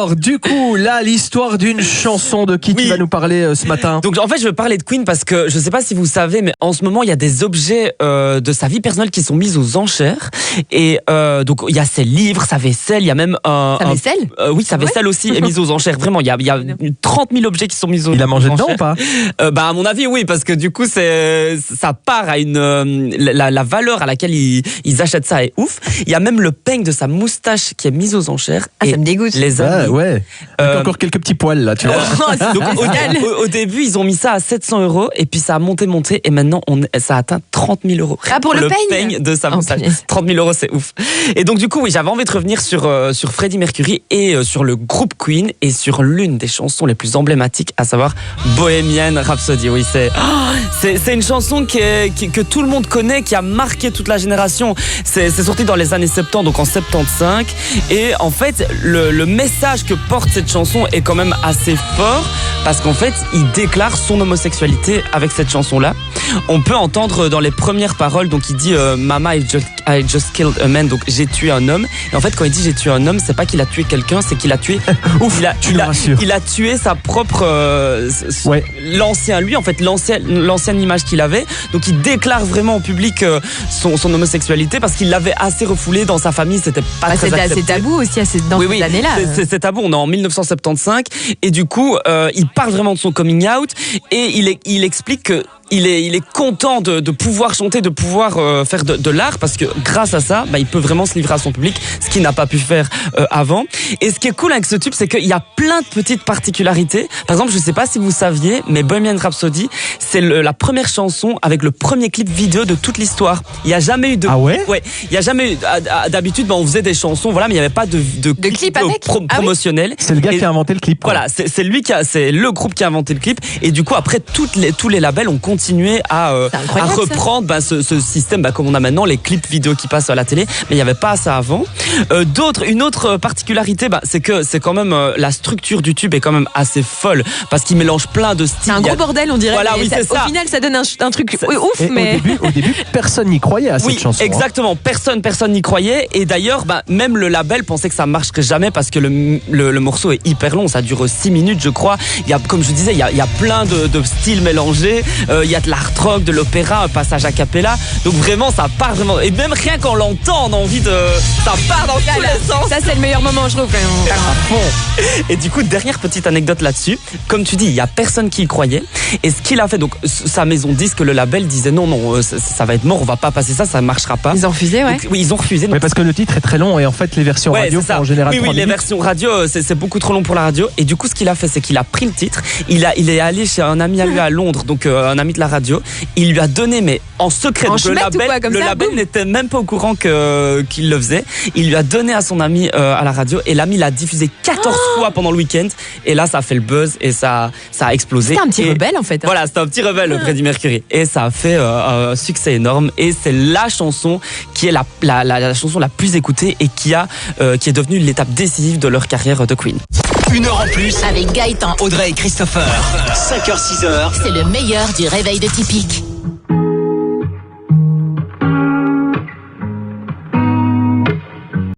Alors, du coup, là, l'histoire d'une chanson de qui tu vas nous parler ce matin. Donc en fait, je veux parler de Queen parce que je sais pas si vous savez, mais en ce moment, il y a des objets de sa vie personnelle qui sont mis aux enchères. Et donc il y a ses livres, sa vaisselle, il y a même sa vaisselle. Oui, sa vaisselle aussi est mise aux enchères. Vraiment, il y a 30 000 objets qui sont mis aux enchères. Il a mangé dedans ou pas? À mon avis, oui, parce que du coup, ça part à la valeur à laquelle ils achètent ça est ouf. Il y a même le peigne de sa moustache qui est mise aux enchères. Ah, ça me dégoûte. Les amis, ouais. Avec encore quelques petits poils là, tu vois. Donc, au début, ils ont mis ça à 700 € et puis ça a monté et maintenant ça a atteint 30 000 €. Ah, pour le peigne de sa moustache. Punaise. 30 000 €, c'est ouf. Et donc du coup, oui, j'avais envie de revenir sur Freddie Mercury et sur le groupe Queen et sur l'une des chansons les plus emblématiques, à savoir Bohemian Rhapsody. Oui, c'est une chanson que tout le monde connaît, qui a marqué toute la génération. C'est sorti dans les années 70, donc en 75. Et en fait, le message que porte cette chanson est quand même assez fort parce qu'en fait, il déclare son homosexualité avec cette chanson-là. On peut entendre dans les premières paroles, donc il dit Mama, I just killed a man, donc j'ai tué un homme. Et en fait, quand il dit j'ai tué un homme, c'est pas qu'il a tué quelqu'un, c'est qu'il a tué. Ouf, il a tué sa propre l'ancien lui, en fait, l'ancienne image qu'il avait. Donc il déclare vraiment au public son homosexualité parce qu'il l'avait assez refoulé dans sa famille, c'était pas très accepté. C'était assez tabou aussi dans ces années-là. C'est tabou, on est en 1975 et du coup, il parle vraiment de son coming out et il explique que il est content de pouvoir chanter, de pouvoir faire de l'art parce que grâce à ça, il peut vraiment se livrer à son public, ce qu'il n'a pas pu faire avant. Et ce qui est cool avec ce tube, c'est qu'il y a plein de petites particularités. Par exemple, je sais pas si vous saviez, mais Bohemian Rhapsody, c'est la première chanson avec le premier clip vidéo de toute l'histoire. Il y a jamais eu de... Ah ouais? Ouais. Il y a jamais eu... D'habitude, on faisait des chansons, voilà, mais il n'y avait pas de clip avec promotionnel. C'est le gars qui a inventé le clip. Quoi. Voilà, c'est le groupe qui a inventé le clip. Et du coup, après, tous les labels ont continué à reprendre ce système, comme on a maintenant les clips vidéo qui passent à la télé, mais il n'y avait pas ça avant. Une autre particularité, c'est que c'est quand même la structure du tube est quand même assez folle parce qu'il mélange plein de styles. C'est un gros bordel, on dirait. Voilà, oui, c'est ça. Au final, ça donne un truc ouf, mais au début, personne n'y croyait à cette chanson. Exactement, personne n'y croyait. Et d'ailleurs, même le label pensait que ça marcherait jamais parce que le morceau est hyper long, ça dure 6 minutes, je crois. Il y a, comme je disais, il y a plein de styles mélangés. Il y a de l'art rock, de l'opéra, un passage a cappella. Donc vraiment, ça part vraiment. Et même rien qu'en l'entend, on a envie de. Ça part dans tous les sens. Ça, c'est le meilleur moment, je trouve. Et du coup, dernière petite anecdote là-dessus. Comme tu dis, il y a personne qui y croyait. Et ce qu'il a fait, donc sa maison disque, le label disait non, ça va être mort, on va pas passer ça marchera pas. Ils ont refusé, ouais. Donc, oui, ils ont refusé. Mais parce que le titre est très long et en fait les versions radio font en général 3 les minutes. versions radio c'est beaucoup trop long pour la radio. Et du coup, ce qu'il a fait, c'est qu'il a pris le titre, il est allé chez un ami à lui à Londres, donc un ami de la radio. Il lui a donné, mais en secret. En donc le label n'était même pas au courant qu'il le faisait. Il lui a donné à son ami à la radio et l'ami l'a diffusé 14 fois pendant le week-end. Et là, ça a fait le buzz et ça a explosé. C'était un petit rebelle en fait. Voilà, c'était un petit rebelle, Freddie Mercury. Et ça a fait un succès énorme. Et c'est la chanson qui est la chanson la plus écoutée et qui est devenue l'étape décisive de leur carrière de Queen. 1 heure en plus avec Gaëtan, Audrey et Christopher. 5h, 6h. C'est le meilleur du réveil de Typique.